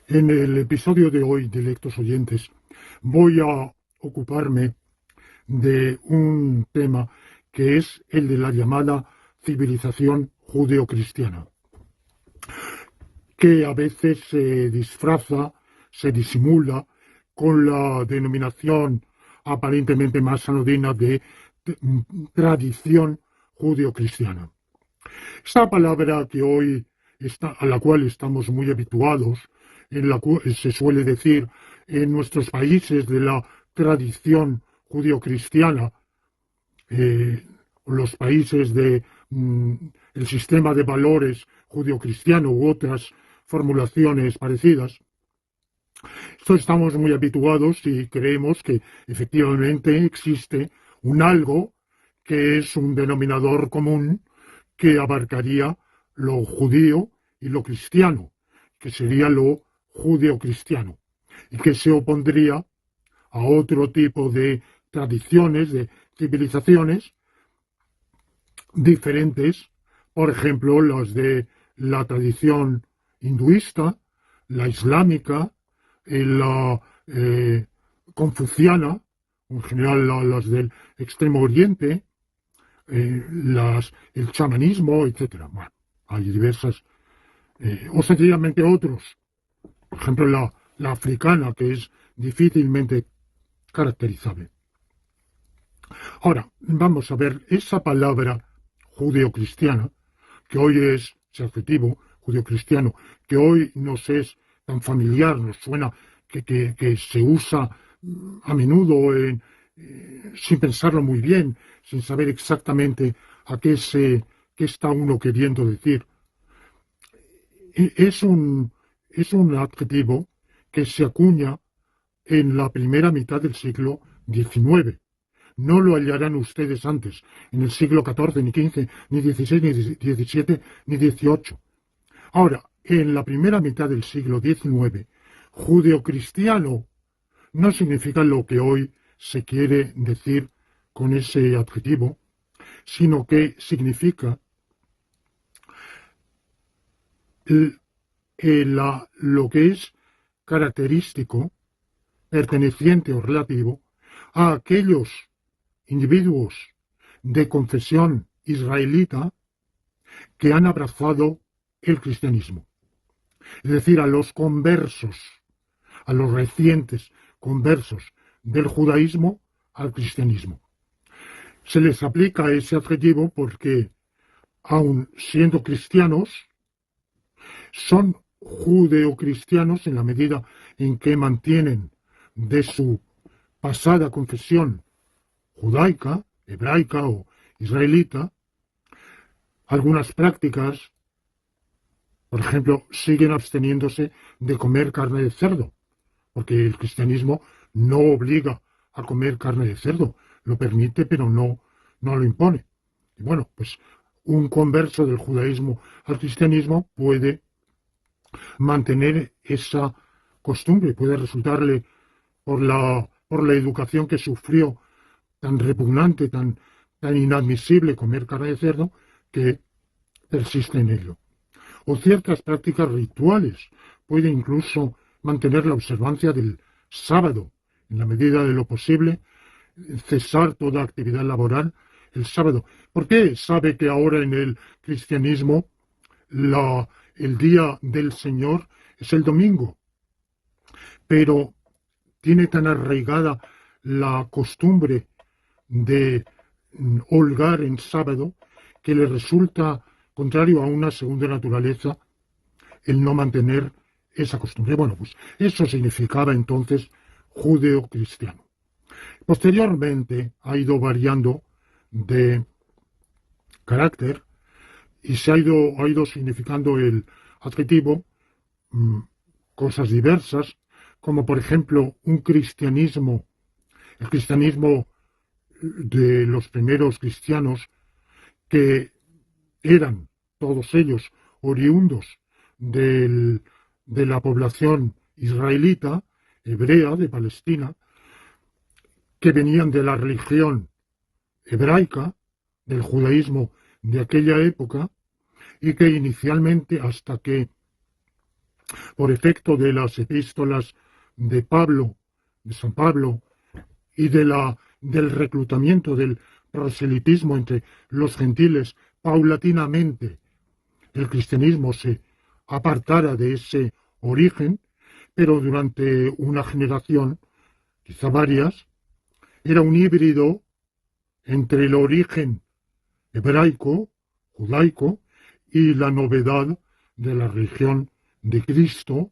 En el episodio de hoy, directos oyentes, voy a ocuparme de un tema que es el de la llamada civilización judeocristiana, que a veces se disfraza, se disimula con la denominación aparentemente más anodina de tradición judeocristiana. Esta palabra que hoy a la cual estamos muy habituados, en la cual se suele decir en nuestros países de la tradición judeocristiana, los países de el sistema de valores judeocristiano u otras formulaciones parecidas. Esto estamos muy habituados y creemos que efectivamente existe un algo que es un denominador común que abarcaría lo judío y lo cristiano, que sería lo judeocristiano, y que se opondría a otro tipo de tradiciones, de civilizaciones diferentes, por ejemplo, las de la tradición hinduista, la islámica, la confuciana, en general las del Extremo Oriente, el chamanismo, etcétera. Bueno, hay diversas, o sencillamente otros. Por ejemplo, la africana, que es difícilmente caracterizable. Ahora, vamos a ver esa palabra judeocristiana, que hoy es ese adjetivo judeocristiano, que hoy nos es tan familiar, nos suena que se usa a menudo sin pensarlo muy bien, sin saber exactamente a qué está uno queriendo decir. Es un adjetivo que se acuña en la primera mitad del siglo XIX. No lo hallarán ustedes antes, en el siglo XIV, ni XV, ni XVI, ni XVII, ni XVIII. Ahora, en la primera mitad del siglo XIX, judeocristiano no significa lo que hoy se quiere decir con ese adjetivo, sino que significa lo que es característico, perteneciente o relativo a aquellos individuos de confesión israelita que han abrazado el cristianismo. Es decir, a los conversos, a los recientes conversos del judaísmo al cristianismo. Se les aplica ese adjetivo porque, aun siendo cristianos, son judeocristianos en la medida en que mantienen de su pasada confesión judaica, hebraica o israelita, algunas prácticas. Por ejemplo, siguen absteniéndose de comer carne de cerdo, porque el cristianismo no obliga a comer carne de cerdo, lo permite pero no lo impone. Y bueno, pues un converso del judaísmo al cristianismo puede mantener esa costumbre, puede resultarle por la educación que sufrió tan repugnante, tan inadmisible comer carne de cerdo, que persiste en ello. O ciertas prácticas rituales, puede incluso mantener la observancia del sábado, en la medida de lo posible, cesar toda actividad laboral el sábado. ¿Por qué sabe que ahora en el cristianismo el día del Señor es el domingo? Pero tiene tan arraigada la costumbre de holgar en sábado que le resulta contrario a una segunda naturaleza el no mantener esa costumbre. Bueno, pues eso significaba entonces judeo-cristiano. Posteriormente ha ido variando de carácter y ha ido significando el adjetivo cosas diversas, como por ejemplo el cristianismo de los primeros cristianos, que eran todos ellos oriundos de la población israelita, hebrea, de Palestina, que venían de la religión hebraica, del judaísmo de aquella época, y que inicialmente, hasta que por efecto de las epístolas de Pablo, de San Pablo, y del reclutamiento del proselitismo entre los gentiles, paulatinamente el cristianismo se apartara de ese origen, pero durante una generación, quizá varias, era un híbrido entre el origen hebraico, judaico, y la novedad de la religión de Cristo,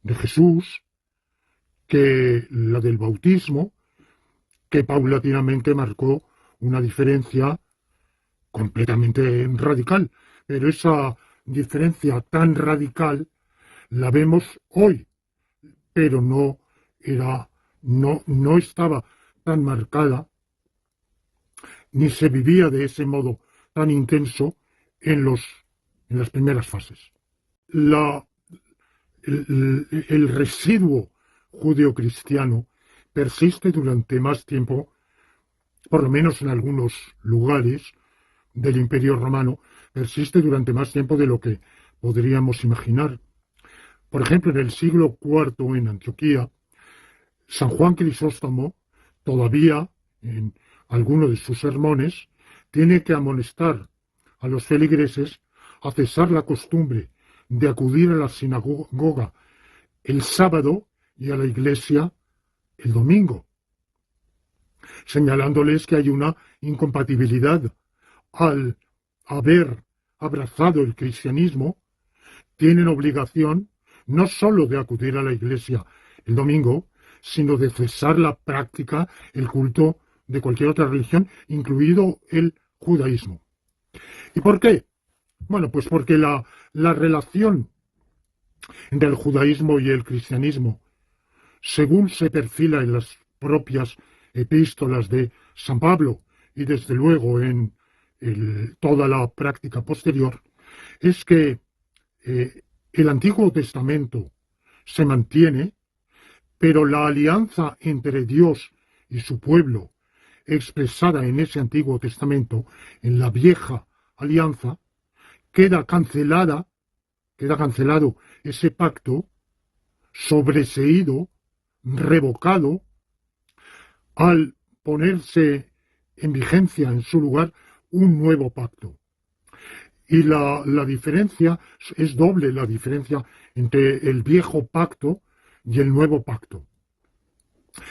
de Jesús, que la del bautismo, que paulatinamente marcó una diferencia completamente radical. Pero esa diferencia tan radical la vemos hoy, pero no estaba tan marcada, ni se vivía de ese modo tan intenso en las primeras fases. El residuo judeocristiano persiste durante más tiempo, por lo menos en algunos lugares del Imperio Romano, persiste durante más tiempo de lo que podríamos imaginar. Por ejemplo, en el siglo IV en Antioquía, San Juan Crisóstomo, todavía en alguno de sus sermones, tiene que amonestar a los feligreses a cesar la costumbre de acudir a la sinagoga el sábado y a la iglesia el domingo, señalándoles que hay una incompatibilidad. Al haber abrazado el cristianismo, tienen obligación no sólo de acudir a la iglesia el domingo, sino de cesar la práctica, el culto de cualquier otra religión, incluido el judaísmo. ¿Y por qué? Bueno, pues porque la relación entre el judaísmo y el cristianismo, según se perfila en las propias epístolas de San Pablo y desde luego en toda la práctica posterior, es que el Antiguo Testamento se mantiene, pero la alianza entre Dios y su pueblo, expresada en ese Antiguo Testamento, en la vieja alianza, queda cancelado ese pacto, sobreseído, revocado, al ponerse en vigencia en su lugar un nuevo pacto. Y la diferencia es doble, la diferencia entre el viejo pacto y el nuevo pacto.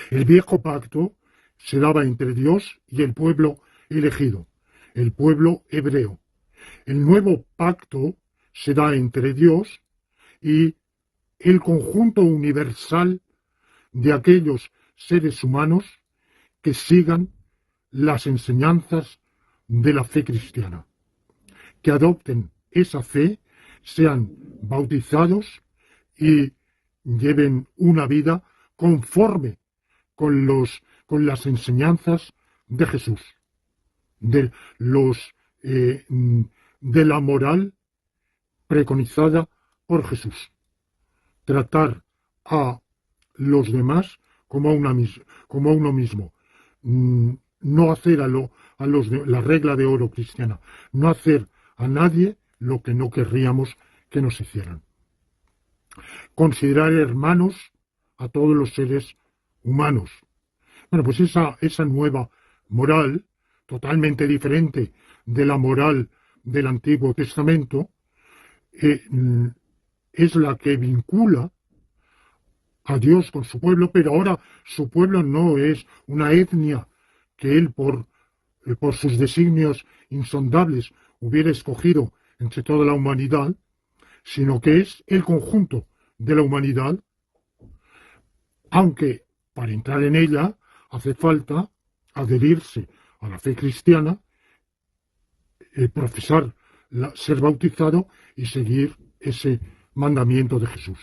El viejo pacto se daba entre Dios y el pueblo elegido, el pueblo hebreo. El nuevo pacto se da entre Dios y el conjunto universal de aquellos seres humanos que sigan las enseñanzas de la fe cristiana, que adopten esa fe, sean bautizados y lleven una vida conforme con las enseñanzas de Jesús, de la moral preconizada por Jesús. Tratar a los demás como a uno mismo. No hacer la regla de oro cristiana, no hacer a nadie lo que no querríamos que nos hicieran. Considerar hermanos a todos los seres humanos. Bueno, pues esa nueva moral, totalmente diferente de la moral del Antiguo Testamento, es la que vincula a Dios con su pueblo, pero ahora su pueblo no es una etnia que él por sus designios insondables hubiera escogido entre toda la humanidad, sino que es el conjunto de la humanidad, aunque para entrar en ella hace falta adherirse a la fe cristiana, profesar, ser bautizado y seguir ese mandamiento de Jesús.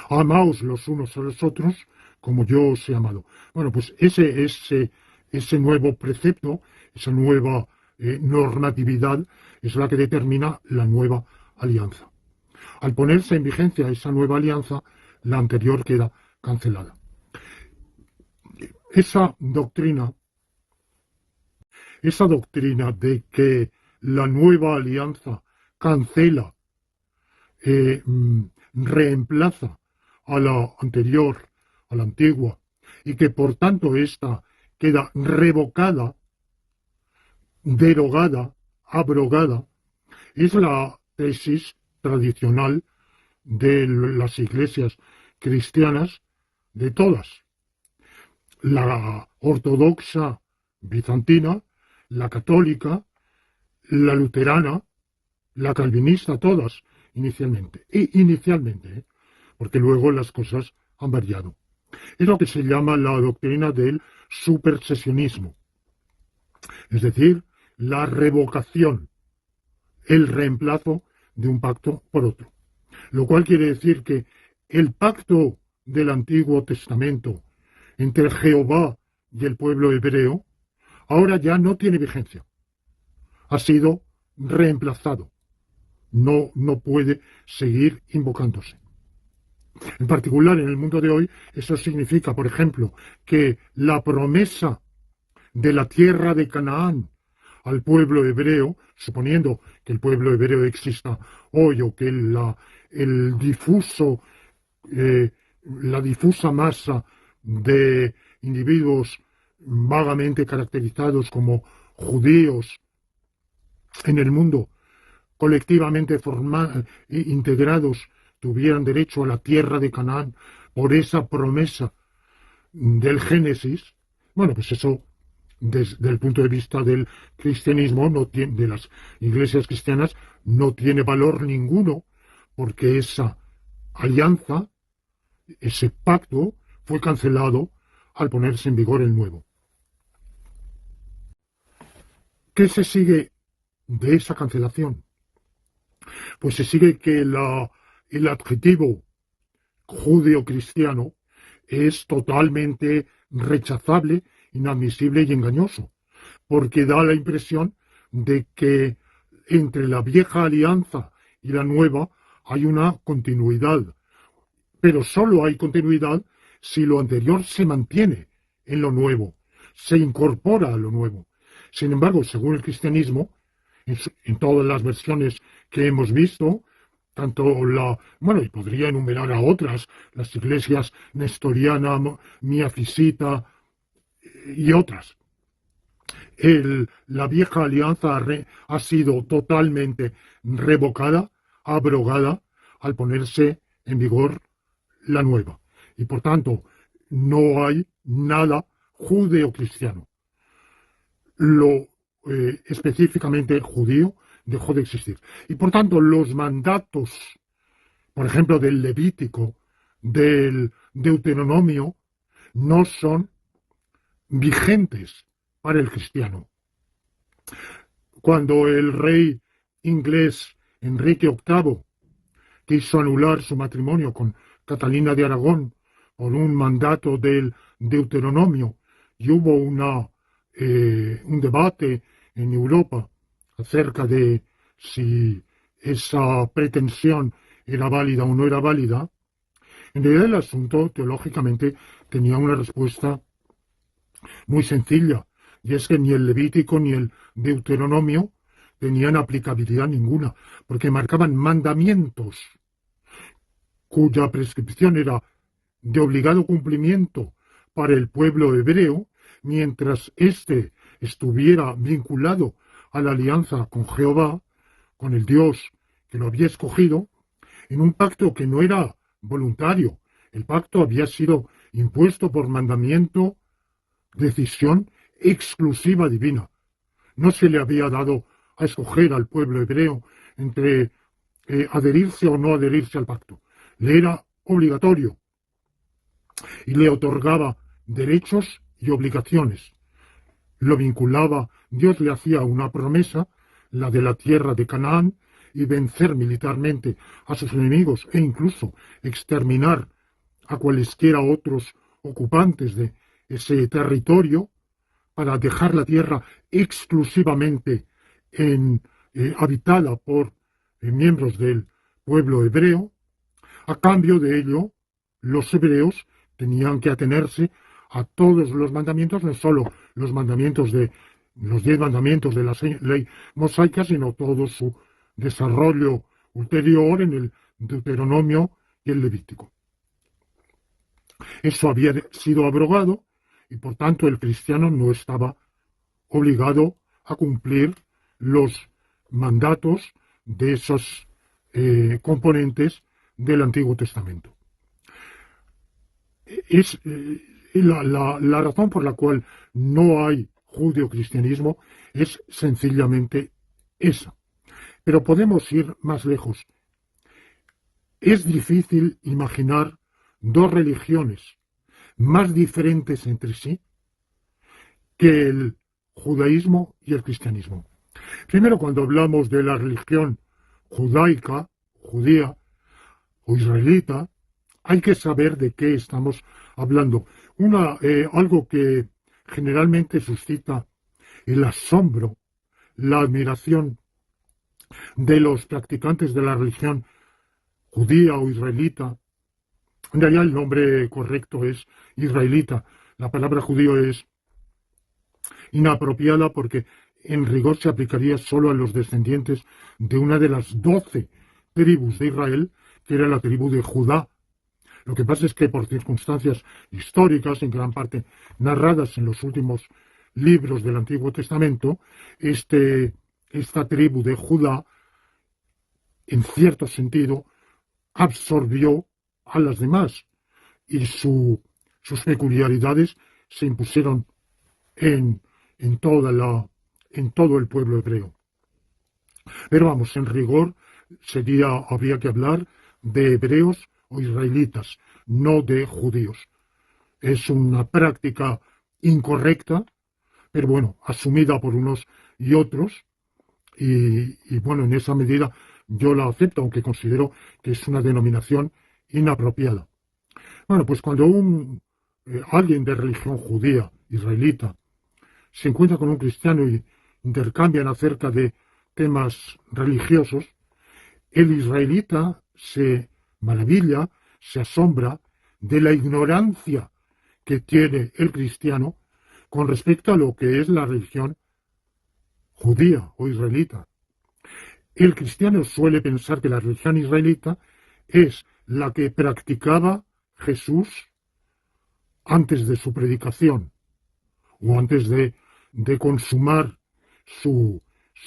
Amaos los unos a los otros como yo os he amado. Bueno, pues ese nuevo precepto, esa nueva normatividad es la que determina la nueva alianza. Al ponerse en vigencia esa nueva alianza, la anterior queda cancelada. Esa doctrina de que la nueva alianza cancela reemplaza a la anterior, a la antigua, y que por tanto ésta queda revocada, derogada, abrogada, es la tesis tradicional de las iglesias cristianas, de todas. La ortodoxa bizantina, la católica, la luterana, la calvinista, todas inicialmente. Inicialmente, porque luego las cosas han variado. Es lo que se llama la doctrina del supersesionismo. Es decir, la revocación, el reemplazo de un pacto por otro. Lo cual quiere decir que el pacto del Antiguo Testamento entre Jehová y el pueblo hebreo ahora ya no tiene vigencia. Ha sido reemplazado. No puede seguir invocándose. En particular, en el mundo de hoy, eso significa, por ejemplo, que la promesa de la tierra de Canaán al pueblo hebreo, suponiendo que el pueblo hebreo exista hoy o que la difusa masa de individuos vagamente caracterizados como judíos en el mundo, colectivamente integrados, tuvieran derecho a la tierra de Canaán por esa promesa del Génesis. Bueno, pues eso, desde el punto de vista del cristianismo, de las iglesias cristianas, no tiene valor ninguno, porque esa alianza, ese pacto, fue cancelado al ponerse en vigor el nuevo. ¿Qué se sigue de esa cancelación? Pues se sigue que el adjetivo judeo-cristiano es totalmente rechazable, inadmisible y engañoso, porque da la impresión de que entre la vieja alianza y la nueva hay una continuidad, pero solo hay continuidad si lo anterior se mantiene en lo nuevo, se incorpora a lo nuevo. Sin embargo, según el cristianismo, en todas las versiones que hemos visto, tanto y podría enumerar a otras, las iglesias nestoriana, miafisita y otras. La vieja alianza ha sido totalmente revocada, abrogada, al ponerse en vigor la nueva. Y por tanto, no hay nada judeo-cristiano. Lo específicamente judío dejó de existir. Y por tanto, los mandatos, por ejemplo, del Levítico, del Deuteronomio, no son vigentes para el cristiano. Cuando el rey inglés Enrique VIII quiso anular su matrimonio con Catalina de Aragón por un mandato del Deuteronomio, y hubo un debate en Europa acerca de si esa pretensión era válida o no era válida, en realidad el asunto teológicamente tenía una respuesta muy sencilla, y es que ni el Levítico ni el Deuteronomio tenían aplicabilidad ninguna, porque marcaban mandamientos cuya prescripción era de obligado cumplimiento para el pueblo hebreo, mientras éste estuviera vinculado a la alianza con Jehová, con el Dios que lo había escogido, en un pacto que no era voluntario. El pacto había sido impuesto por mandamiento, decisión exclusiva divina. No se le había dado a escoger al pueblo hebreo entre adherirse o no adherirse al pacto. Le era obligatorio y le otorgaba derechos y obligaciones. Lo vinculaba, Dios le hacía una promesa, la de la tierra de Canaán, y vencer militarmente a sus enemigos e incluso exterminar a cualesquiera otros ocupantes de ese territorio, para dejar la tierra exclusivamente habitada por miembros del pueblo hebreo. A cambio de ello, los hebreos tenían que atenerse a todos los mandamientos, no solo los 10 mandamientos de la ley mosaica, sino todo su desarrollo ulterior en el Deuteronomio y el Levítico. Eso había sido abrogado y por tanto el cristiano no estaba obligado a cumplir los mandatos de esos componentes del Antiguo Testamento. Es la razón por la cual no hay judeocristianismo es sencillamente esa. Pero podemos ir más lejos. Es difícil imaginar dos religiones más diferentes entre sí que el judaísmo y el cristianismo. Primero, cuando hablamos de la religión judaica, judía o israelita, hay que saber de qué estamos hablando. Algo que generalmente suscita el asombro, la admiración de los practicantes de la religión judía o israelita. En realidad el nombre correcto es israelita. La palabra judío es inapropiada porque en rigor se aplicaría solo a los descendientes de una de las 12 tribus de Israel, que era la tribu de Judá. Lo que pasa es que por circunstancias históricas, en gran parte narradas en los últimos libros del Antiguo Testamento, esta tribu de Judá, en cierto sentido, absorbió a las demás y sus peculiaridades se impusieron en todo el pueblo hebreo. Pero vamos, en rigor habría que hablar de hebreos o israelitas, no de judíos. Es una práctica incorrecta, pero bueno, asumida por unos y otros, y bueno, en esa medida yo la acepto, aunque considero que es una denominación inapropiada. Bueno, pues cuando alguien de religión judía, israelita, se encuentra con un cristiano y intercambian acerca de temas religiosos, el israelita se maravilla, se asombra de la ignorancia que tiene el cristiano con respecto a lo que es la religión judía o israelita. El cristiano suele pensar que la religión israelita es la que practicaba Jesús antes de su predicación o antes de consumar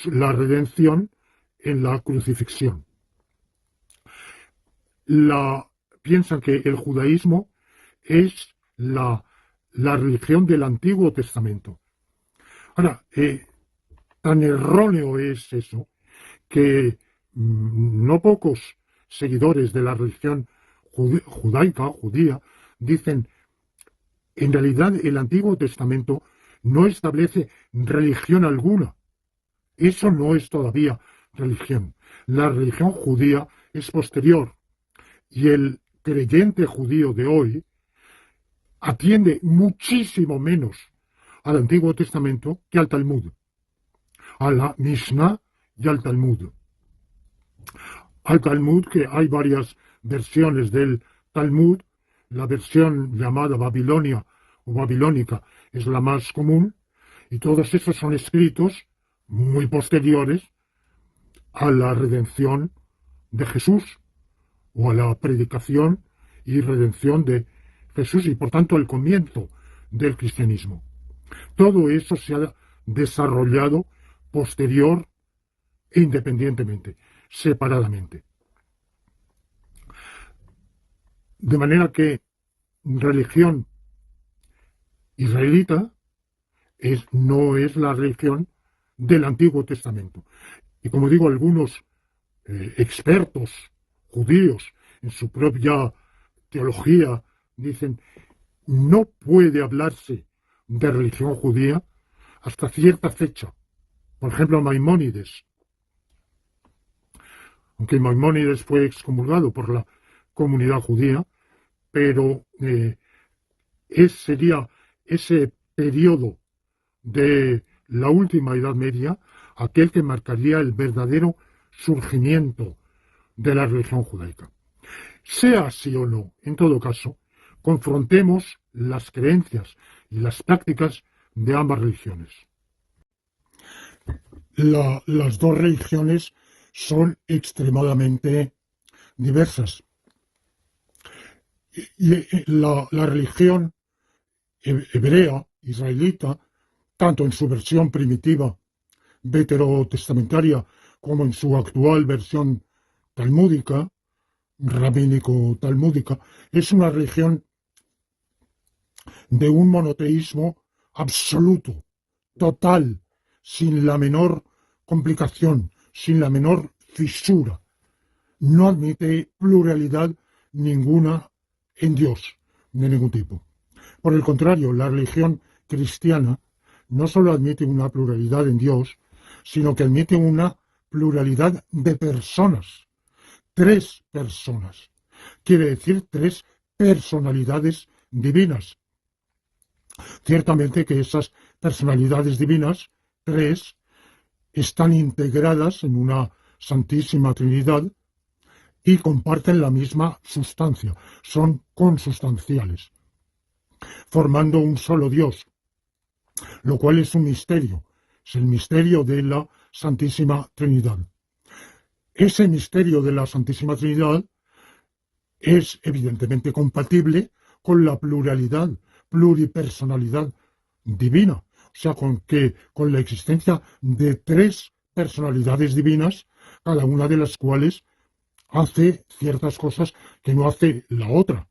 la redención en la crucifixión. Piensan que el judaísmo es la religión del Antiguo Testamento. Ahora, tan erróneo es eso que no pocos seguidores de la religión judaica, judía, dicen, en realidad el Antiguo Testamento no establece religión alguna. Eso no es todavía religión. La religión judía es posterior. Y el creyente judío de hoy atiende muchísimo menos al Antiguo Testamento que al Talmud, a la Mishnah y al Talmud. Al Talmud, que hay varias versiones del Talmud, la versión llamada Babilonia o babilónica es la más común, y todos esos son escritos muy posteriores a la redención de Jesús, o a la predicación y redención de Jesús, y por tanto al comienzo del cristianismo. Todo eso se ha desarrollado posterior e independientemente, separadamente. De manera que religión israelita no es la religión del Antiguo Testamento. Y como digo, algunos expertos judíos en su propia teología dicen, no puede hablarse de religión judía hasta cierta fecha. Por ejemplo, Maimónides. Aunque Maimónides fue excomulgado por la comunidad judía, pero sería ese periodo de la última Edad Media aquel que marcaría el verdadero surgimiento de la religión judaica. Sea así o no, en todo caso, confrontemos las creencias y las prácticas de ambas religiones. Las dos religiones son extremadamente diversas. La religión hebrea, israelita, tanto en su versión primitiva, veterotestamentaria, como en su actual versión talmúdica, rabínico-talmúdica, es una religión de un monoteísmo absoluto, total, sin la menor complicación, sin la menor fisura. No admite pluralidad ninguna en Dios, de ningún tipo. Por el contrario, la religión cristiana no solo admite una pluralidad en Dios, sino que admite una pluralidad de personas. 3 personas. Quiere decir 3 personalidades divinas. Ciertamente que esas personalidades divinas, 3, están integradas en una Santísima Trinidad y comparten la misma sustancia, son consustanciales, formando un solo Dios, lo cual es un misterio, es el misterio de la Santísima Trinidad. Ese misterio de la Santísima Trinidad es evidentemente compatible con la pluralidad, pluripersonalidad divina, o sea, con la existencia de 3 personalidades divinas, cada una de las cuales hace ciertas cosas que no hace la otra.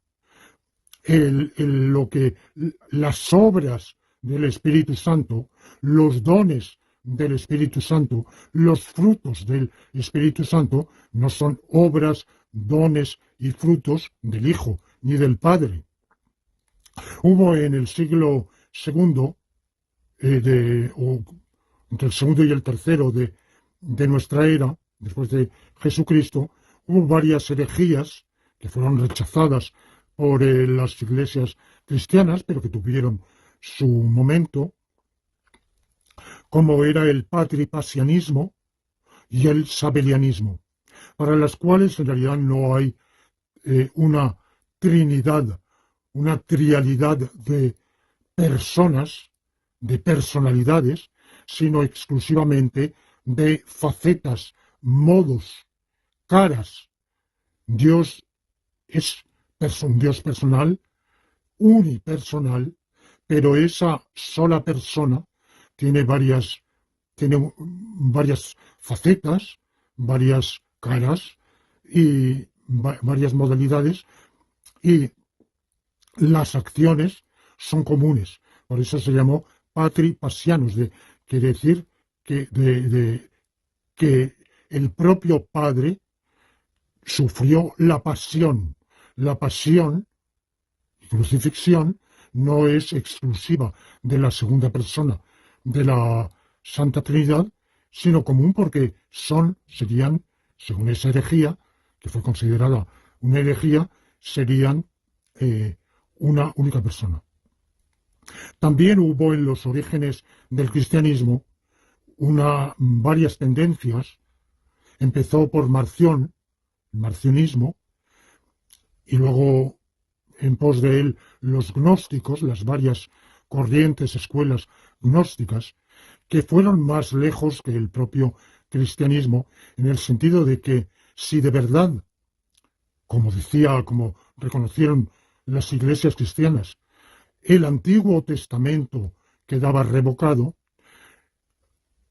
Las obras del Espíritu Santo, los dones del Espíritu Santo, los frutos del Espíritu Santo, no son obras, dones y frutos del Hijo ni del Padre. Hubo en el siglo II, entre el segundo y el tercero de nuestra era, después de Jesucristo, hubo varias herejías que fueron rechazadas por las iglesias cristianas, pero que tuvieron su momento, como era el patripasianismo y el sabelianismo, para las cuales en realidad no hay una trinidad, una trialidad de personas, de personalidades, sino exclusivamente de facetas, modos, caras. Dios es un Dios personal, unipersonal, pero esa sola persona tiene varias facetas, varias caras y varias modalidades, y las acciones son comunes. Por eso se llamó patripasianos, quiere decir que el propio Padre sufrió la pasión. La pasión y crucifixión no es exclusiva de la segunda persona de la Santa Trinidad, sino común porque serían, según esa herejía, que fue considerada una herejía, serían una única persona. También hubo en los orígenes del cristianismo varias tendencias. Empezó por Marción, el marcionismo, y luego en pos de él los gnósticos, las varias corrientes, escuelas gnósticas, que fueron más lejos que el propio cristianismo, en el sentido de que si de verdad, como reconocieron las iglesias cristianas, el Antiguo Testamento quedaba revocado,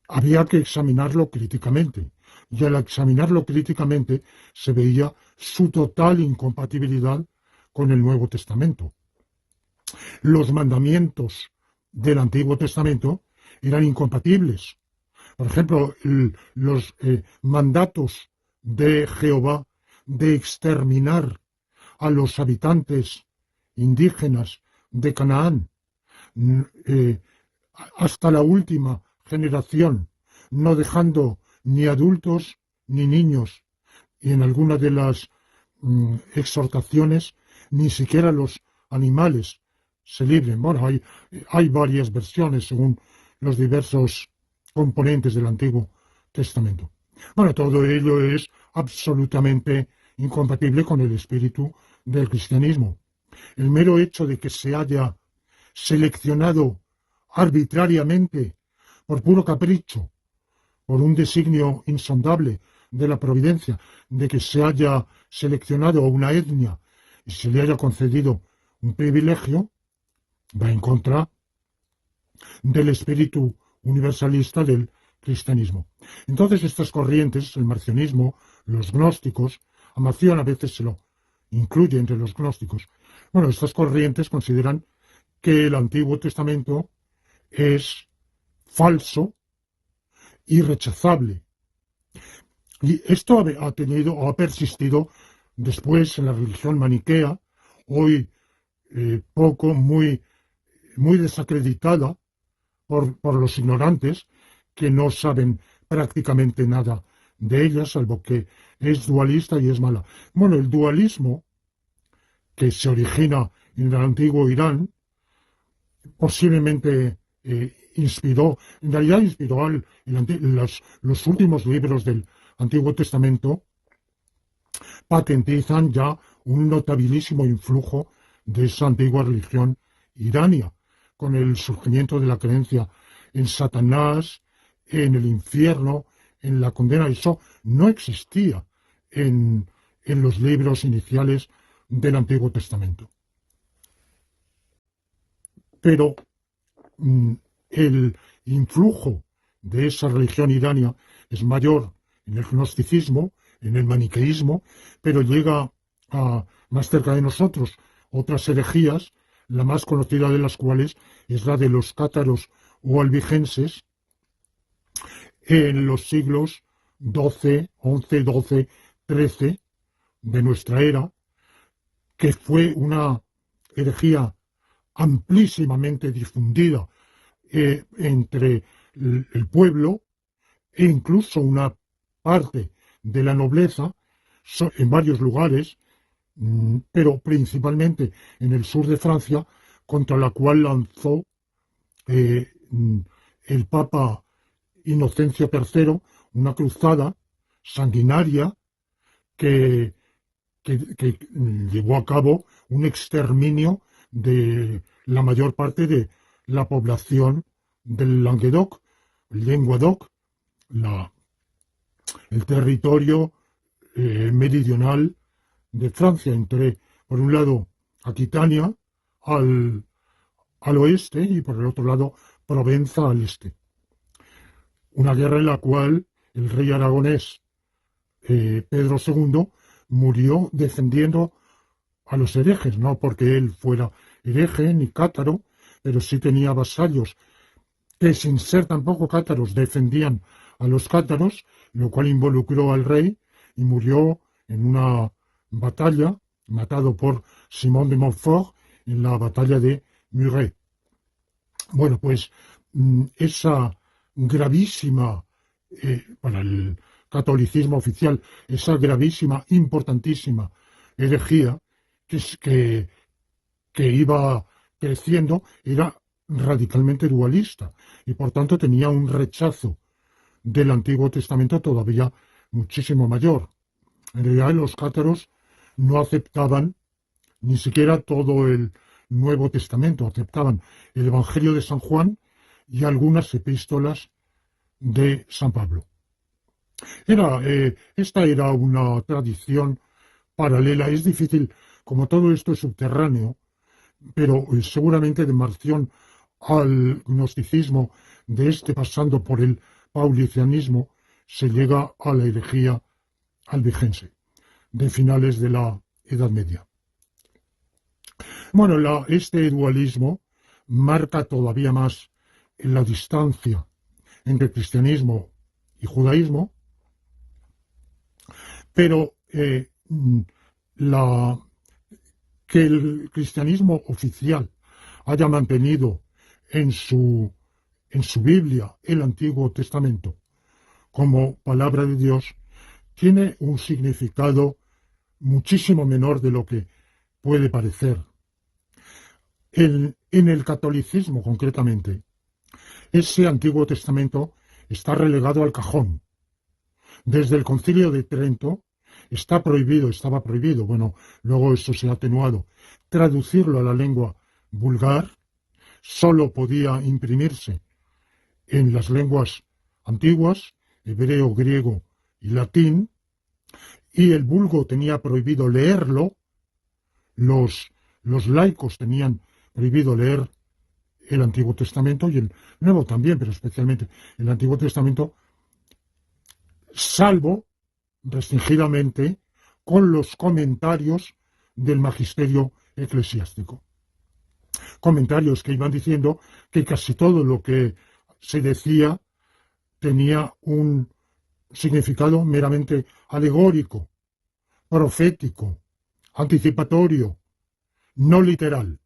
había que examinarlo críticamente. Y al examinarlo críticamente se veía su total incompatibilidad con el Nuevo Testamento. Los mandamientos del Antiguo Testamento eran incompatibles. Por ejemplo, los mandatos de Jehová de exterminar a los habitantes indígenas de Canaán hasta la última generación, no dejando ni adultos ni niños, y en algunas de las exhortaciones ni siquiera los animales se libren. Bueno, hay varias versiones según los diversos componentes del Antiguo Testamento. Bueno, todo ello es absolutamente incompatible con el espíritu del cristianismo. El mero hecho de que se haya seleccionado arbitrariamente, por puro capricho, por un designio insondable de la providencia, de que se haya seleccionado a una etnia y se le haya concedido un privilegio, va en contra del espíritu universalista del cristianismo. Entonces estas corrientes, el marcionismo, los gnósticos, a Marción a veces se lo incluye entre los gnósticos. Bueno, estas corrientes consideran que el Antiguo Testamento es falso y rechazable. Y esto ha persistido después en la religión maniquea, hoy muy desacreditada por los ignorantes que no saben prácticamente nada de ella, salvo que es dualista y es mala. Bueno, el dualismo que se origina en el antiguo Irán posiblemente en realidad inspiró los últimos libros del Antiguo Testamento, patentizan ya un notabilísimo influjo de esa antigua religión irania, con el surgimiento de la creencia en Satanás, en el infierno, en la condena. Eso no existía en los libros iniciales del Antiguo Testamento. Pero el influjo de esa religión irania es mayor en el gnosticismo, en el maniqueísmo, pero llega a más cerca de nosotros otras herejías, la más conocida de las cuales es la de los cátaros o albigenses en los siglos XII, XI, XII, XIII de nuestra era, que fue una herejía amplísimamente difundida entre el pueblo e incluso una parte de la nobleza en varios lugares, pero principalmente en el sur de Francia, contra la cual lanzó el Papa Inocencio III una cruzada sanguinaria que llevó a cabo un exterminio de la mayor parte de la población del Languedoc, el Languedoc, el territorio meridional de Francia, entre, por un lado, Aquitania al oeste y, por el otro lado, Provenza al este. Una guerra en la cual el rey aragonés Pedro II murió defendiendo a los herejes, no porque él fuera hereje ni cátaro, pero sí tenía vasallos que, sin ser tampoco cátaros, defendían a los cátaros, lo cual involucró al rey y murió en una batalla, matado por Simón de Montfort en la batalla de Muret. Bueno, pues esa gravísima, para el catolicismo oficial, esa gravísima, importantísima herejía que iba creciendo, era radicalmente dualista y por tanto tenía un rechazo del Antiguo Testamento todavía muchísimo mayor. En realidad los cátaros no aceptaban ni siquiera todo el Nuevo Testamento, aceptaban el Evangelio de San Juan y algunas epístolas de San Pablo. Esta era una tradición paralela. Es difícil, como todo esto es subterráneo, pero seguramente de Marción al gnosticismo, de este pasando por el paulicianismo, se llega a la herejía albigense de finales de la Edad Media. Bueno, este dualismo marca todavía más la distancia entre cristianismo y judaísmo, pero que el cristianismo oficial haya mantenido en su Biblia el Antiguo Testamento como palabra de Dios tiene un significado muchísimo menor de lo que puede parecer. En el catolicismo, concretamente, ese Antiguo Testamento está relegado al cajón. Desde el Concilio de Trento estaba prohibido, bueno, luego eso se ha atenuado, traducirlo a la lengua vulgar. Solo podía imprimirse en las lenguas antiguas, hebreo, griego y latín, y el vulgo tenía prohibido leerlo, los laicos tenían prohibido leer el Antiguo Testamento y el Nuevo también, pero especialmente el Antiguo Testamento, salvo restringidamente con los comentarios del magisterio eclesiástico. Comentarios que iban diciendo que casi todo lo que se decía tenía un significado meramente alegórico, profético, anticipatorio, no literal.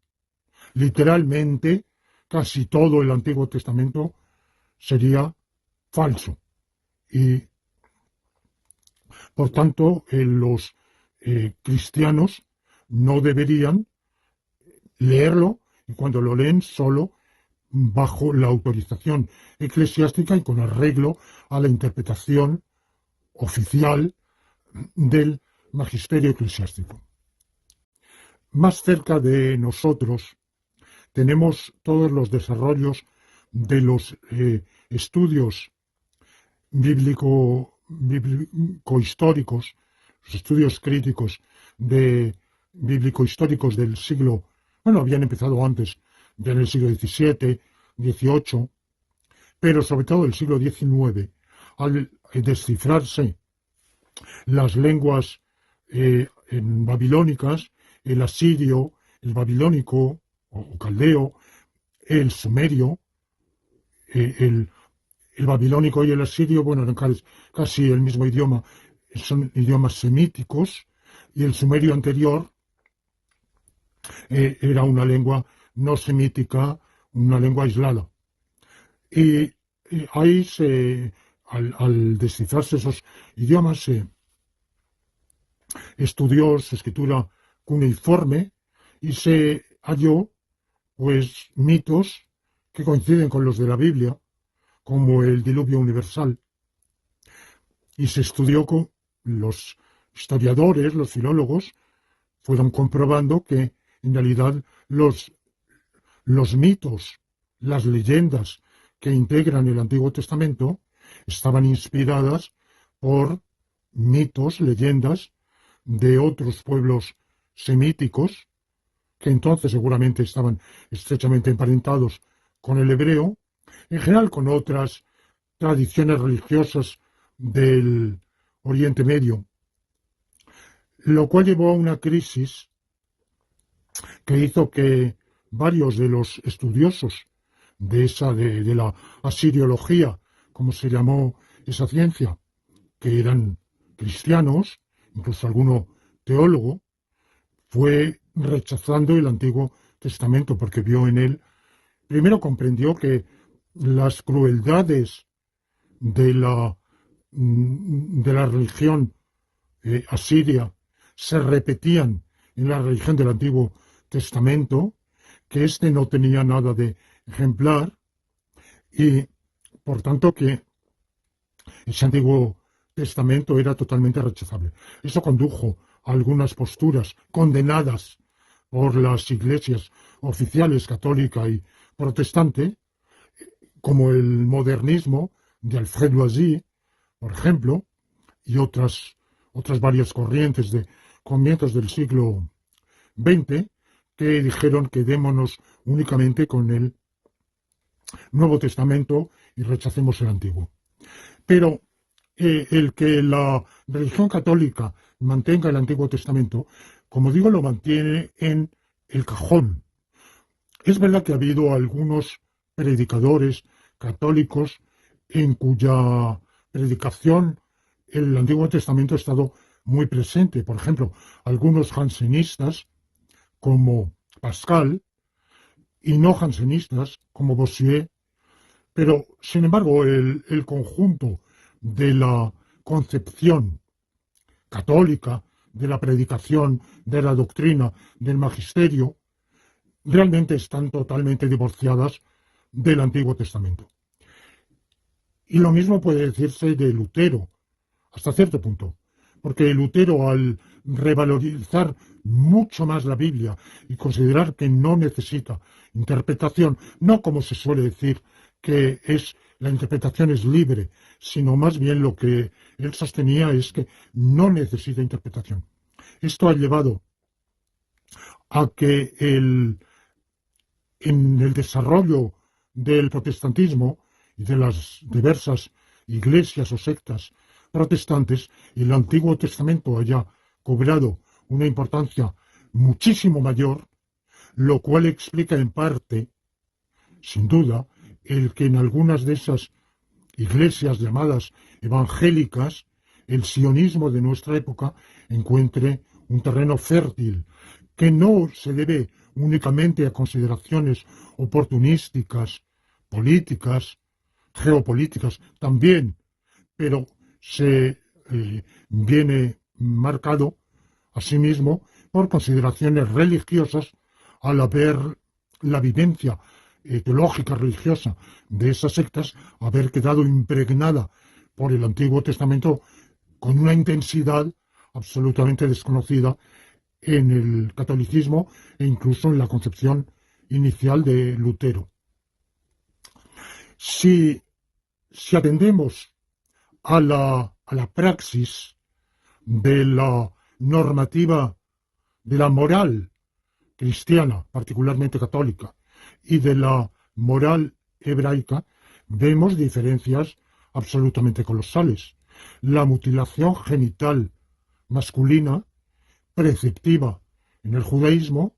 Literalmente, casi todo el Antiguo Testamento sería falso. Y, por tanto, los cristianos no deberían leerlo, y cuando lo leen solo bajo la autorización eclesiástica y con arreglo a la interpretación oficial del magisterio eclesiástico. Más cerca de nosotros tenemos todos los desarrollos de los estudios bíblico-históricos, los estudios críticos bíblico-históricos del siglo, habían empezado antes, ya en el siglo XVII, XVIII, pero sobre todo el siglo XIX, al descifrarse las lenguas babilónicas, el asirio, el babilónico o caldeo, el sumerio, el babilónico y el asirio, eran casi el mismo idioma, son idiomas semíticos, y el sumerio anterior era una lengua no semítica, una lengua aislada. Y ahí al descifrarse esos idiomas se estudió su escritura cuneiforme y se halló mitos que coinciden con los de la Biblia, como el diluvio universal. Y se estudió con los historiadores, los filólogos, fueron comprobando que en realidad los mitos, las leyendas que integran el Antiguo Testamento estaban inspiradas por mitos, leyendas de otros pueblos semíticos, que entonces seguramente estaban estrechamente emparentados con el hebreo, en general con otras tradiciones religiosas del Oriente Medio, lo cual llevó a una crisis que hizo que varios de los estudiosos de la asiriología, como se llamó esa ciencia, que eran cristianos, incluso alguno teólogo, fue rechazando el Antiguo Testamento porque vio en él, primero comprendió que las crueldades de la religión asiria se repetían en la religión del Antiguo Testamento, que éste no tenía nada de ejemplar y, por tanto, que ese Antiguo Testamento era totalmente rechazable. Eso condujo a algunas posturas condenadas por las iglesias oficiales católica y protestante, como el modernismo de Alfred Loisy, por ejemplo, y otras varias corrientes de comienzos del siglo XX, que dijeron quedémonos únicamente con el Nuevo Testamento y rechacemos el Antiguo. Pero el que la religión católica mantenga el Antiguo Testamento, como digo, lo mantiene en el cajón. Es verdad que ha habido algunos predicadores católicos en cuya predicación el Antiguo Testamento ha estado muy presente. Por ejemplo, algunos jansenistas como Pascal y no jansenistas como Bossuet, pero sin embargo el conjunto de la concepción católica, de la predicación, de la doctrina, del magisterio, realmente están totalmente divorciadas del Antiguo Testamento. Y lo mismo puede decirse de Lutero, hasta cierto punto, porque Lutero, al revalorizar mucho más la Biblia y considerar que no necesita interpretación, no como se suele decir que la interpretación es libre, sino más bien lo que él sostenía es que no necesita interpretación. Esto ha llevado a que en el desarrollo del protestantismo y de las diversas iglesias o sectas protestantes, el Antiguo Testamento haya cobrado una importancia muchísimo mayor, lo cual explica en parte, sin duda, el que en algunas de esas iglesias llamadas evangélicas, el sionismo de nuestra época encuentre un terreno fértil, que no se debe únicamente a consideraciones oportunísticas, políticas, geopolíticas también, pero se viene marcado asimismo por consideraciones religiosas al haber la vivencia teológica religiosa de esas sectas haber quedado impregnada por el Antiguo Testamento con una intensidad absolutamente desconocida en el catolicismo e incluso en la concepción inicial de Lutero. Si atendemos a la praxis de la normativa de la moral cristiana, particularmente católica, y de la moral hebraica, vemos diferencias absolutamente colosales. La mutilación genital masculina, preceptiva en el judaísmo,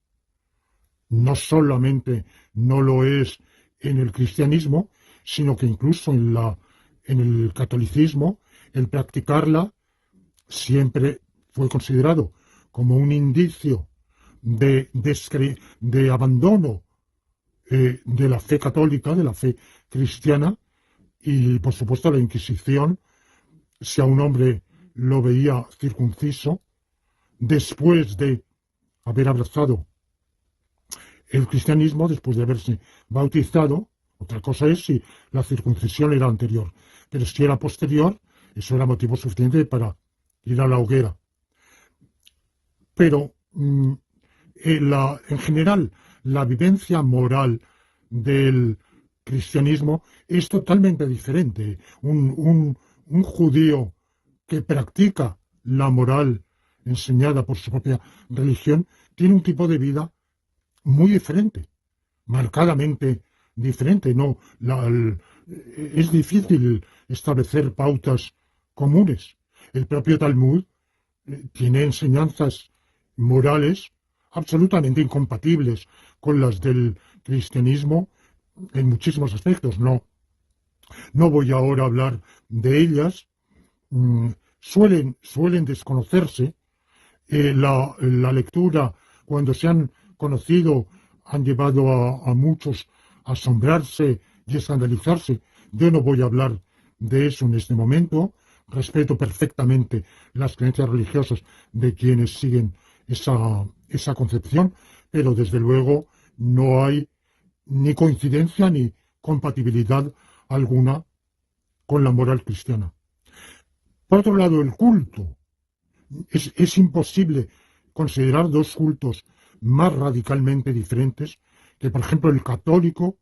no solamente no lo es en el cristianismo, sino que incluso en el catolicismo, el practicarla siempre fue considerado como un indicio de abandono de la fe católica, de la fe cristiana, y por supuesto la Inquisición, si a un hombre lo veía circunciso, después de haber abrazado el cristianismo, después de haberse bautizado, otra cosa es si la circuncisión era anterior, pero si era posterior, eso era motivo suficiente para ir a la hoguera. Pero en general, la vivencia moral del cristianismo es totalmente diferente. Un judío que practica la moral enseñada por su propia religión tiene un tipo de vida muy diferente, marcadamente diferente. No, es difícil establecer pautas comunes. El propio Talmud tiene enseñanzas morales absolutamente incompatibles con las del cristianismo en muchísimos aspectos. No voy ahora a hablar de ellas. Suelen desconocerse. La lectura, cuando se han conocido, han llevado a muchos a asombrarse y escandalizarse. Yo no voy a hablar de eso en este momento. Respeto perfectamente las creencias religiosas de quienes siguen esa concepción, pero desde luego no hay ni coincidencia ni compatibilidad alguna con la moral cristiana. Por otro lado, el culto. Es imposible considerar dos cultos más radicalmente diferentes que, por ejemplo, el católico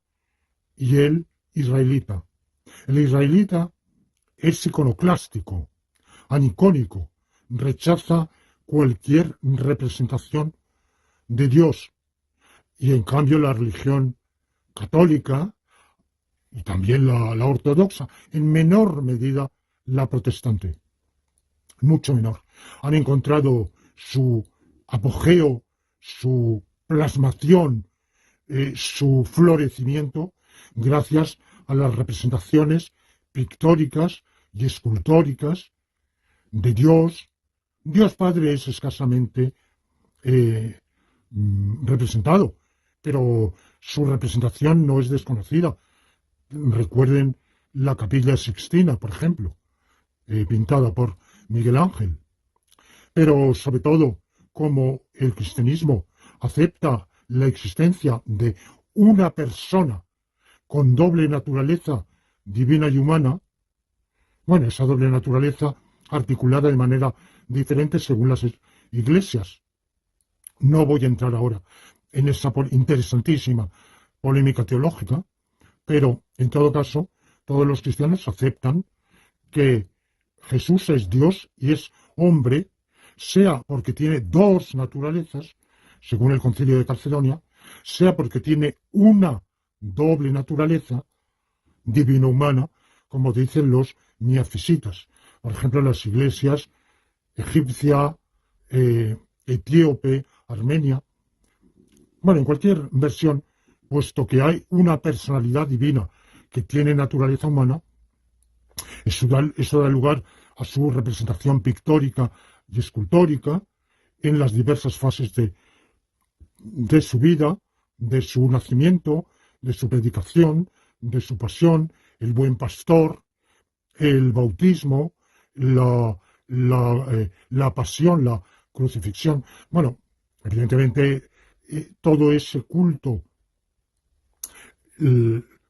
y el israelita. El israelita es iconoclástico, anicónico, rechaza cualquier representación de Dios. Y en cambio la religión católica y también la ortodoxa, en menor medida la protestante, mucho menor, han encontrado su apogeo, su plasmación, su florecimiento gracias a las representaciones pictóricas y escultóricas de Dios. Dios Padre es escasamente representado, pero su representación no es desconocida. Recuerden la Capilla Sixtina, por ejemplo, pintada por Miguel Ángel. Pero sobre todo, como el cristianismo acepta la existencia de una persona con doble naturaleza divina y humana, bueno, esa doble naturaleza articulada de manera diferente según las iglesias. No voy a entrar ahora en esa interesantísima polémica teológica, pero en todo caso, todos los cristianos aceptan que Jesús es Dios y es hombre, sea porque tiene dos naturalezas, según el Concilio de Calcedonia, sea porque tiene una doble naturaleza, divino-humana, como dicen los miafisitas. Por ejemplo, las iglesias egipcia, etíope, armenia. Bueno, en cualquier versión, puesto que hay una personalidad divina que tiene naturaleza humana, eso da lugar a su representación pictórica y escultórica en las diversas fases de su vida, de su nacimiento, de su predicación, de su pasión, el buen pastor, el bautismo, la pasión, la crucifixión. Bueno, evidentemente todo ese culto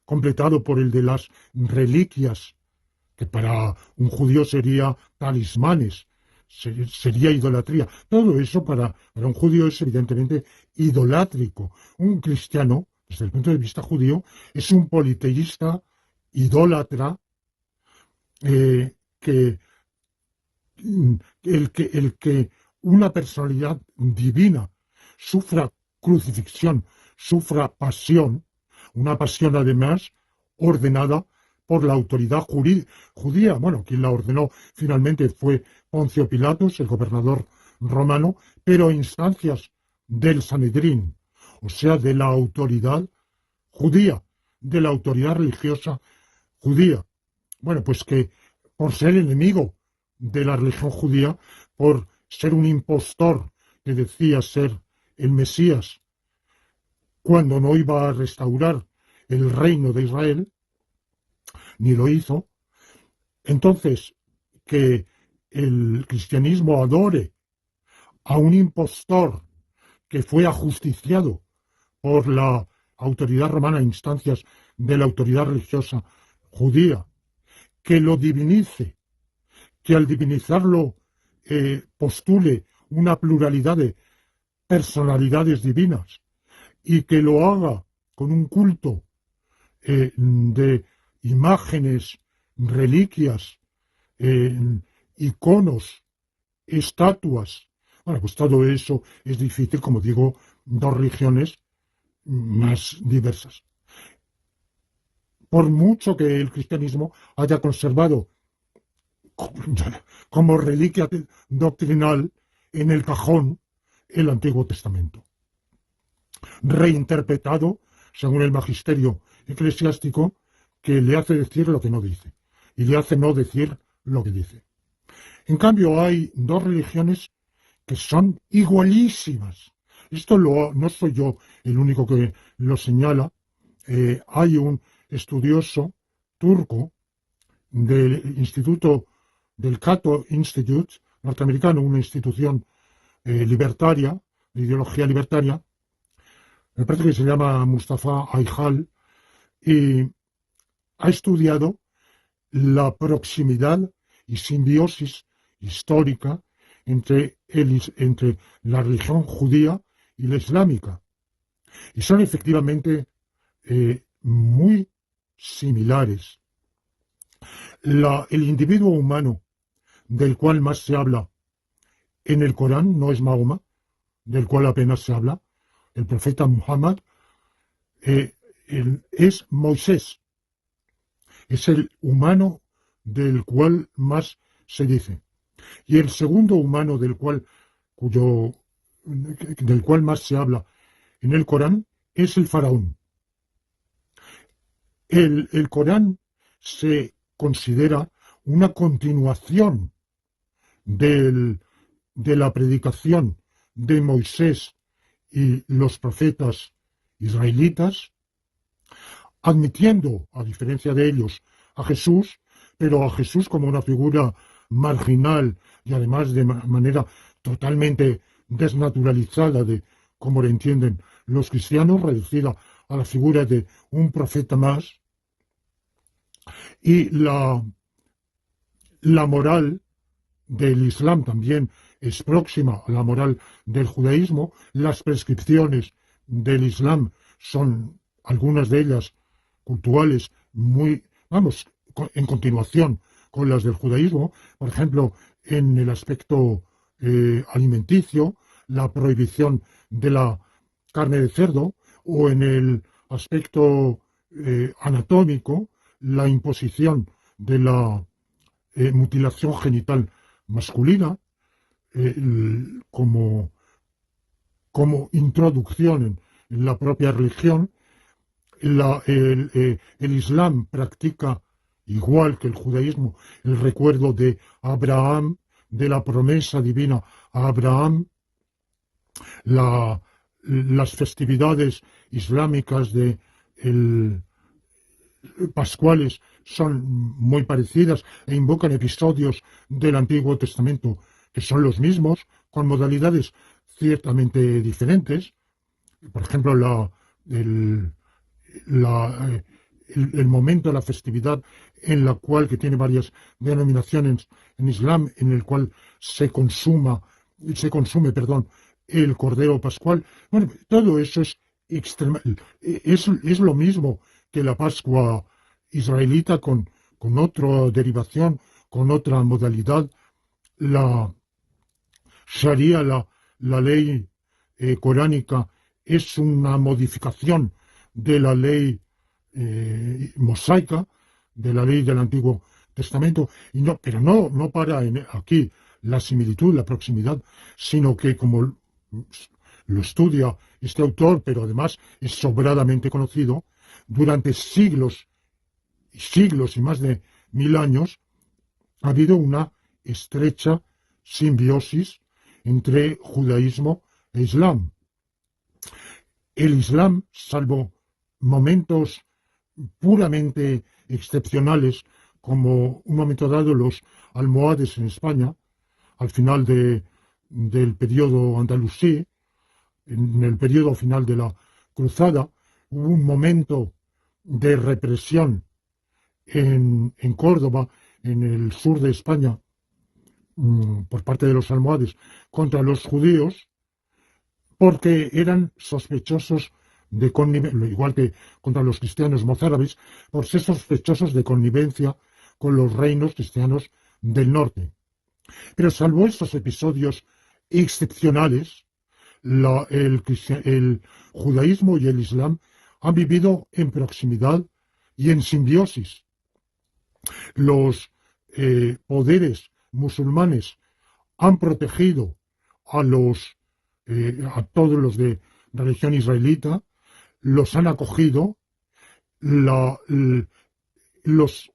completado por el de las reliquias, que para un judío sería talismanes, sería idolatría. Todo eso para un judío es evidentemente idolátrico. Un cristiano, desde el punto de vista judío, es un politeísta idólatra que el que una personalidad divina sufra crucifixión, sufra pasión, una pasión además ordenada por la autoridad judía. Bueno, quien la ordenó finalmente fue Poncio Pilatos, el gobernador romano, pero a instancias del Sanedrín, o sea, de la autoridad judía, de la autoridad religiosa judía. Bueno, pues que por ser enemigo de la religión judía, por ser un impostor que decía ser el Mesías, cuando no iba a restaurar el reino de Israel, ni lo hizo. Entonces, que el cristianismo adore a un impostor que fue ajusticiado por la autoridad romana a instancias de la autoridad religiosa judía, que lo divinice, que al divinizarlo postule una pluralidad de personalidades divinas y que lo haga con un culto de imágenes, reliquias, iconos, estatuas. Bueno, pues todo eso es difícil, como digo, dos religiones más diversas. Por mucho que el cristianismo haya conservado como reliquia doctrinal en el cajón el Antiguo Testamento, reinterpretado según el magisterio eclesiástico, que le hace decir lo que no dice y le hace no decir lo que dice. En cambio, hay dos religiones que son igualísimas. Esto no soy yo el único que lo señala. Hay un estudioso turco del Instituto del Cato Institute norteamericano, una institución libertaria, de ideología libertaria, me parece que se llama Mustafa Ayhal, y ha estudiado la proximidad y simbiosis histórica entre la religión judía y la islámica. Y son efectivamente muy similares. El individuo humano del cual más se habla en el Corán no es Mahoma, del cual apenas se habla. El profeta Muhammad es Moisés. Es el humano del cual más se dice. Y el segundo humano del cual más se habla en el Corán es el faraón. El Corán se considera una continuación de la predicación de Moisés y los profetas israelitas, admitiendo, a diferencia de ellos, a Jesús, pero a Jesús como una figura marginal y además de manera totalmente desnaturalizada de como lo entienden los cristianos, reducida a la figura de un profeta más. Y la moral del Islam también es próxima a la moral del judaísmo. Las prescripciones del Islam son, algunas de ellas cultuales, en continuación con las del judaísmo, por ejemplo, en el aspecto alimenticio, la prohibición de la carne de cerdo, o en el aspecto anatómico, la imposición de la mutilación genital masculina como, como introducción en la propia religión. El Islam practica, igual que el judaísmo, el recuerdo de Abraham, de la promesa divina a Abraham. Las festividades islámicas pascuales son muy parecidas e invocan episodios del Antiguo Testamento que son los mismos, con modalidades ciertamente diferentes. Por ejemplo, el momento, la festividad en la cual, que tiene varias denominaciones en Islam, en el cual se consume, perdón, el Cordero Pascual. Bueno, todo eso es lo mismo que la Pascua israelita con otra derivación, con otra modalidad. La Sharia, la ley coránica, es una modificación de la ley mosaica, de la ley del Antiguo Testamento, pero no para aquí la similitud, la proximidad, sino que, como lo estudia este autor, pero además es sobradamente conocido, durante siglos y más de 1000 años ha habido una estrecha simbiosis entre judaísmo e islam. El islam, salvo momentos puramente excepcionales, como un momento dado los almohades en España, al final del periodo andalusí, en el periodo final de la Cruzada, hubo un momento de represión en Córdoba, en el sur de España, por parte de los almohades, contra los judíos, porque eran sospechosos de connivencia, igual que contra los cristianos mozárabes, por ser sospechosos de connivencia con los reinos cristianos del norte. Pero salvo estos episodios excepcionales, el judaísmo y el islam han vivido en proximidad y en simbiosis. Los poderes musulmanes han protegido a todos los de religión israelita, los han acogido, los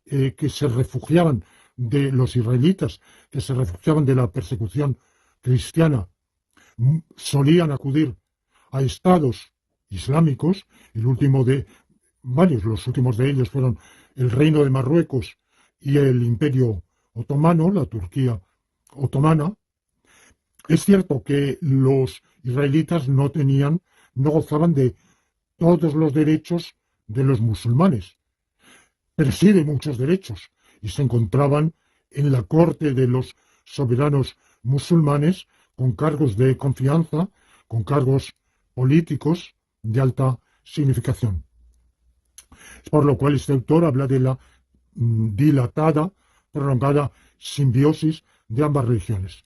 que se refugiaban de los israelitas, que se refugiaban de la persecución cristiana, solían acudir a estados islámicos. Los últimos de ellos fueron el Reino de Marruecos y el Imperio Otomano, la Turquía otomana. Es cierto que los israelitas no gozaban de todos los derechos de los musulmanes, pero sí de muchos derechos, y se encontraban en la corte de los soberanos musulmanes con cargos de confianza, con cargos políticos de alta significación. Por lo cual este autor habla de la dilatada, prolongada simbiosis de ambas religiones.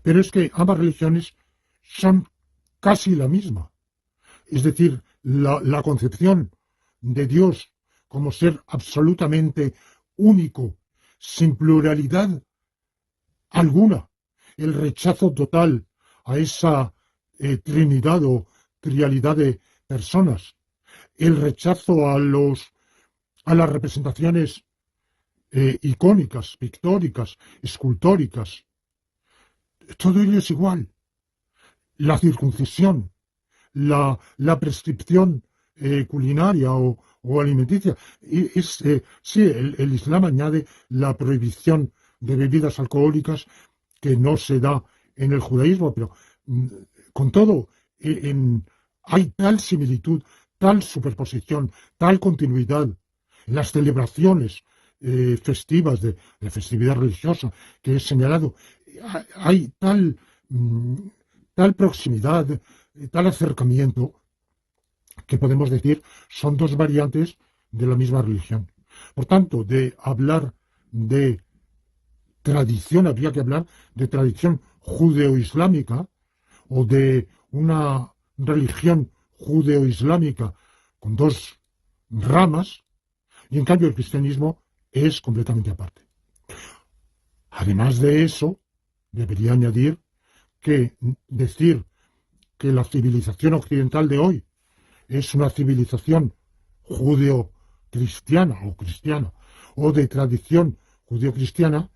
Pero es que ambas religiones son casi la misma. Es decir, la concepción de Dios como ser absolutamente único, sin pluralidad alguna, el rechazo total a esa trinidad o trialidad de personas, el rechazo a las representaciones icónicas, pictóricas, escultóricas. Todo ello es igual. La circuncisión, la prescripción culinaria o alimenticia. Sí, el Islam añade la prohibición de bebidas alcohólicas, que no se da en el judaísmo, pero con todo, hay tal similitud, tal superposición, tal continuidad en las celebraciones festivas de festividad religiosa que he señalado. Hay tal proximidad, tal acercamiento, que podemos decir son dos variantes de la misma religión. Por tanto, de hablar de tradición, habría que hablar de tradición judeo-islámica o de una religión judeo-islámica con dos ramas, y en cambio el cristianismo es completamente aparte. Además de eso, debería añadir que decir que la civilización occidental de hoy es una civilización judeo-cristiana o cristiana o de tradición judeo-cristiana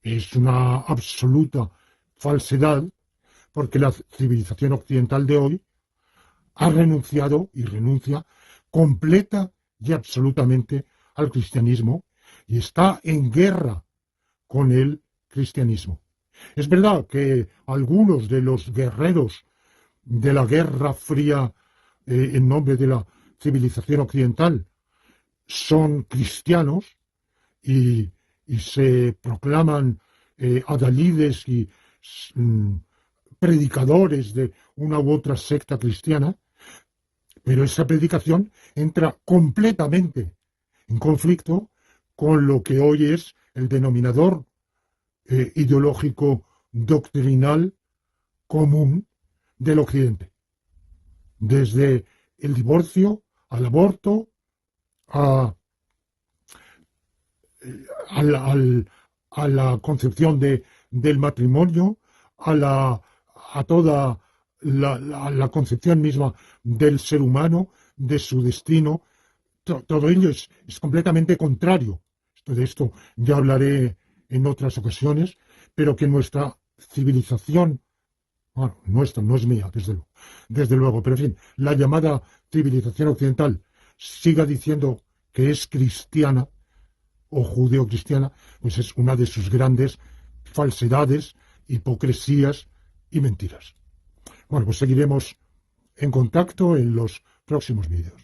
es una absoluta falsedad, porque la civilización occidental de hoy ha renunciado y renuncia completa y absolutamente al cristianismo y está en guerra con el cristianismo. Es verdad que algunos de los guerreros de la Guerra Fría en nombre de la civilización occidental son cristianos y se proclaman adalides y predicadores de una u otra secta cristiana, pero esa predicación entra completamente en conflicto con lo que hoy es el denominador ideológico doctrinal común del Occidente, desde el divorcio al aborto a la concepción del matrimonio, a toda la concepción misma del ser humano, de su destino. Todo ello es completamente contrario. De esto ya hablaré en otras ocasiones, pero que nuestra civilización, bueno, nuestra, no es mía, desde luego, pero en fin, la llamada civilización occidental siga diciendo que es cristiana o judeocristiana, pues es una de sus grandes falsedades, hipocresías y mentiras. Bueno, pues seguiremos en contacto en los próximos vídeos.